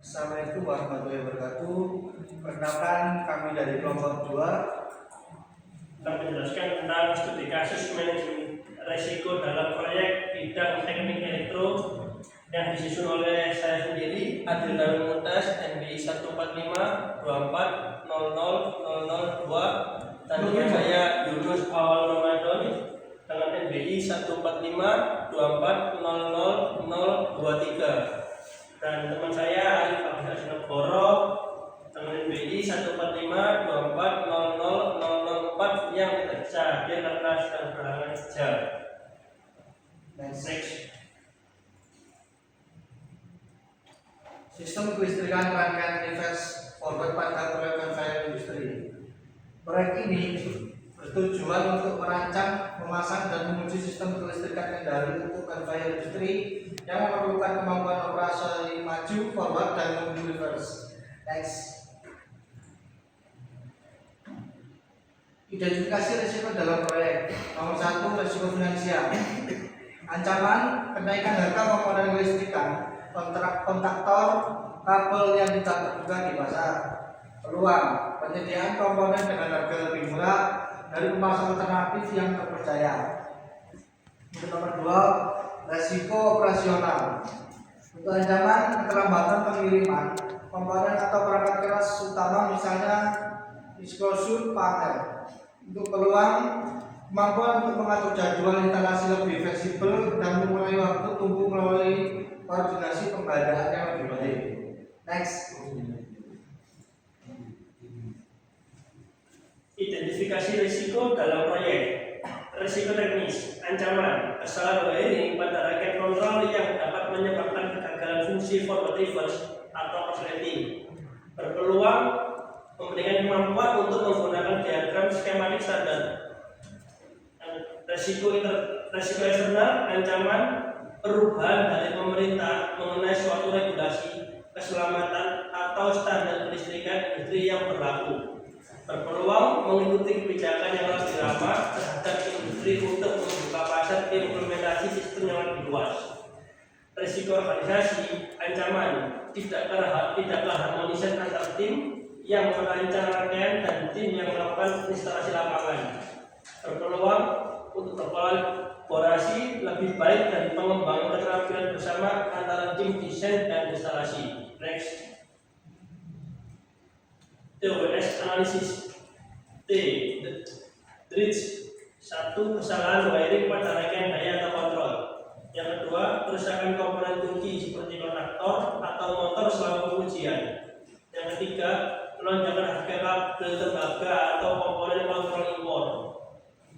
Assalamualaikum warahmatullahi wabarakatuh. Perkenalkan, kami dari kelompok 2 akan menjelaskan tentang studi kasus manajemen risiko dalam proyek bidang teknik elektro yang disusun oleh saya sendiri, Adil Darul Muntas, NBI 14524000002, dan saya Yunus Awal Ramadan dengan NBI 14524000023, dan teman saya Arif Abdul Negoro dengan NBI 145240004 yang tidak bisa hadir karena sedang berhalangan kerja. Next. Sistem kelistrikan rangkaian reverse forward pada proyek conveyor industri. Proyek ini bertujuan untuk merancang, memasang, dan menguji sistem kelistrikan kendali untuk conveyor industri yang memerlukan kemampuan operasi maju, forward, dan mundur reverse. Next. Identifikasi risiko dalam proyek. Nomor 1, risiko finansial. Ancaman kenaikan harga komponen kelistrikan, kontaktor, kabel yang tidak terbuka di pasar. Peluang penyediaan komponen dengan harga lebih murah dari pemasok alternatif yang terpercaya. Untuk nomor 2, risiko operasional. Untuk ancaman keterlambatan pengiriman komponen atau perangkat keras utama, misalnya exposure panel. Untuk peluang, kemampuan untuk mengatur jadwal instalasi lebih fleksibel dan mengurangi waktu tunggu melalui koordinasi pengadaan yang lebih baik. Next. Identifikasi risiko dalam proyek. Risiko teknis, ancaman kesalahan wiring pada rangkaian kontrol yang dapat menyebabkan kegagalan fungsi forward reverse atau korsleting. Berpeluang memberikan kemampuan untuk menggunakan diagram skematik standar. Risiko eksternal, ancaman perubahan dari pemerintah mengenai suatu regulasi, keselamatan atau standar kelistrikan industri yang berlaku. Berpeluang mengikuti kebijakan yang lebih ramah terhadap industri untuk membuka pasar implementasi sistem yang lebih luas. Risiko organisasi, ancaman tidaklah harmonisasi antar tim yang merancang rangkaian dan tim yang melakukan instalasi lapangan. Berpeluang untuk berkolaborasi lebih baik dan pengembangan keterampilan bersama antara tim desain dan instalasi. Next. TWS analisis. T. Dredge. 1. Kesalahan wiring pada rangkaian daya atau kontrol. Yang kedua, kerusakan komponen kunci seperti kontaktor atau motor selama pengujian. Yang ketiga, lonjakan harga kabel tembaga atau komponen kontrol impor.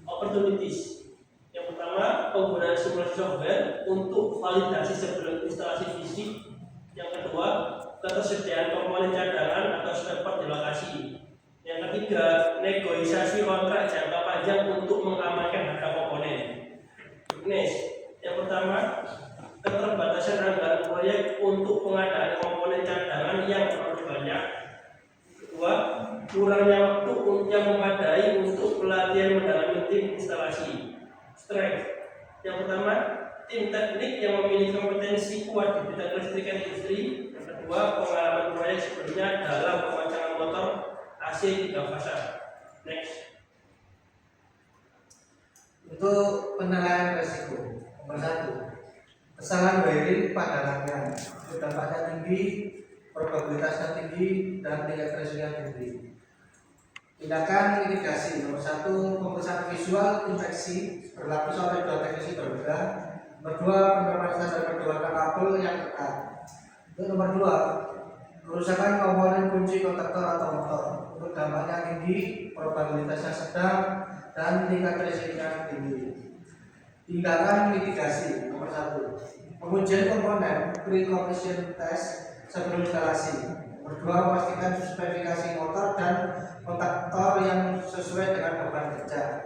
Opportunities. Yang pertama, penggunaan simulasi software untuk validasi sebelum instalasi fisik. Yang kedua, ketersediaan komponen cadangan atau spare part di lokasi. Yang ketiga, negosiasi kontrak jangka panjang untuk mengamankan harga komponen. Next. Yang pertama, keterbatasan anggaran proyek untuk pengadaan komponen cadangan yang terlalu banyak. Kedua, kurangnya waktu yang memadai untuk pelatihan mendalami tim instalasi. Strength. Yang pertama, tim teknik yang memiliki kompetensi kuat di bidang kelistrikan industri. Yang kedua, pengalaman proyek sebelumnya dalam pemancangan motor AC 3 fase. Next. Untuk penilaian risiko. Nomor 1, kesalahan wiring pada rangkaian. Dampaknya tinggi, probabilitasnya tinggi, dan tingkat resikonya tinggi. Tindakan mitigasi. Nomor 1, pemeriksaan visual infeksi berlapis oleh 2 teknisi berbeda. Nomor 2, penerapan standar berwarna kabel yang ketat. Untuk nomor 2, kerusakan komponen kunci kontaktor atau motor. Untuk dampaknya tinggi, probabilitasnya sedang, dan tingkat resikonya tinggi. Tindakan mitigasi. Nomor 1, pengujian komponen pre-commission test sebelum instalasi. Nomor 2, memastikan spesifikasi motor dan kontaktor yang sesuai dengan beban kerja.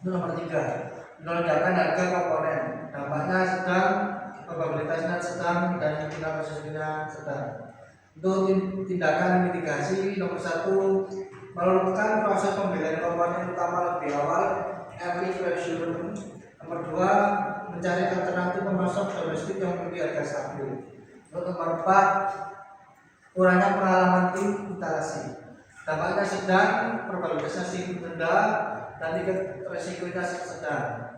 Nomor 3, melonjakkan harga komponen. Dampaknya sedang, probabilitasnya sedang, dan tingkat resikonya sedang. Untuk tindakan mitigasi, nomor 1, melakukan proses pembelian komponen utama lebih awal, early procurement. Nomor 2, mencari alternatif pemasok domestik yang memiliki harga stabil. Untuk nomor 4, kurangnya pengalaman tim instalasi. Dampaknya sedang, probabilitasnya sing rendah, dan tingkat resikonya sedang.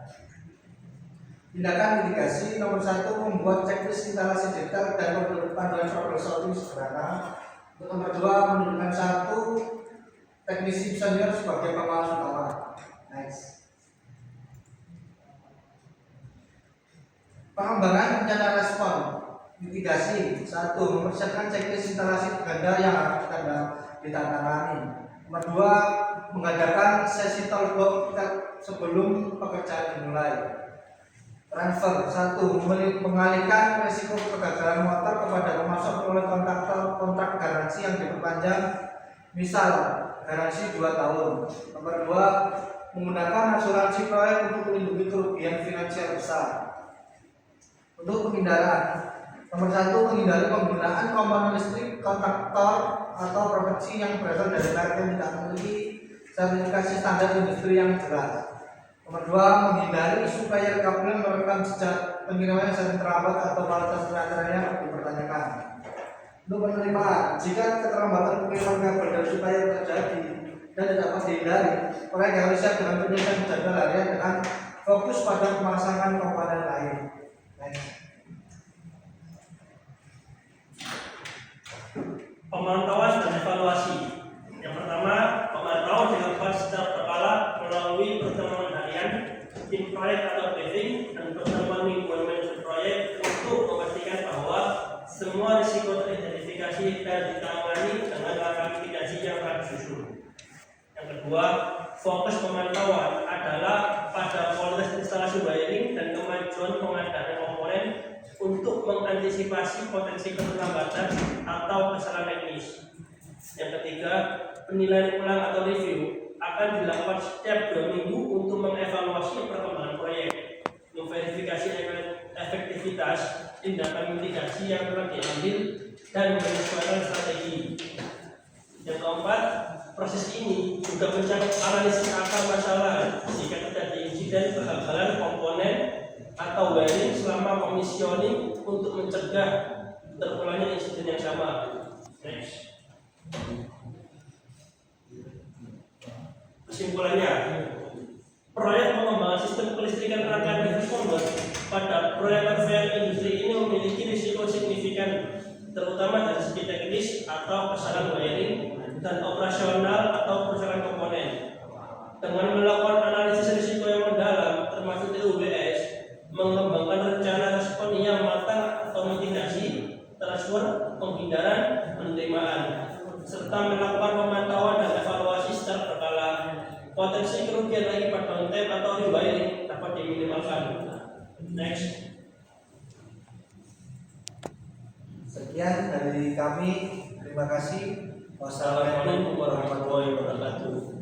Tindakan mitigasi nomor 1, membuat checklist instalasi detail dan panduan problem solving sederhana. Nomor 2, menunjukkan 1 teknisi senior sebagai pengawas utama. Next. Pengembangan rencana respon mitigasi. 1, mempersiapkan checklist instalasi ganda yang harus ditandatangani. Nomor 2, mengadakan sesi talkback sebelum pekerjaan dimulai. Transfer. 1, mengalihkan risiko kegagalan motor kepada pemasok melalui kontrak garansi yang diperpanjang, misal garansi 2 tahun. Nomor 2, menggunakan asuransi proyek untuk melindungi kerugian finansial besar. Untuk penghindaran, nomor 1, menghindari penggunaan komponen listrik kontraktor atau proteksi yang berasal dari merek yang tidak memiliki sertifikasi standar industri yang jelas. Nomor 2, menghindari supaya kabel merekam sejak pengiriman yang sering terlambat atau kualitas penyelenggaranya dipertanyakan. Untuk penerimaan, jika keterlambatan pengiriman kabel dan supaya terjadi dan tidak dapat dihindari, proyek harus siap dengan penyelesaian jadwal harian dengan fokus pada pemasangan komponen lain. Pemantauan dan evaluasi. Yang pertama, pemantauan dilakukan secara berkala melalui pertemuan harian, tim proyek atau briefing, dan pertemuan mingguan manajemen proyek untuk memastikan bahwa semua risiko teridentifikasi dan ditangani dengan langkah mitigasi yang akan disusun. Yang kedua, fokus pemantauan adalah pada kualitas instalasi wiring dan kemajuan pengadaan komponen untuk mengantisipasi potensi keterlambatan atau kesalahan teknis. Yang ketiga, penilaian ulang atau review akan dilakukan setiap 2 minggu untuk mengevaluasi perkembangan proyek, memverifikasi efektivitas tindakan mitigasi yang telah diambil, dan menyesuaikan strategi. Yang keempat, proses ini juga mencakup analisis akar masalah jika terjadi insiden kegagalan komponen atau wiring selama commissioning untuk mencegah terulangnya insiden yang sama. Next. Kesimpulannya, proyek pengembangan sistem kelistrikan rangkaian transformer pada proyek RVL industri ini memiliki risiko signifikan, terutama dari segi teknis atau kesalahan wiring dan operasional atau kerusakan komponen. Dengan melakukan analisis risiko yang mendalam, termasuk TUBS, mengembangkan rencana respon yang matang atau mitigasi, transfer, penghindaran, penerimaan, serta melakukan pemantauan dan evaluasi secara berkala, potensi kerugian akibat downtime atau rewiring dapat diminimalkan. Next. Sekian dari kami. Terima kasih. Wassalamualaikum warahmatullahi wabarakatuh.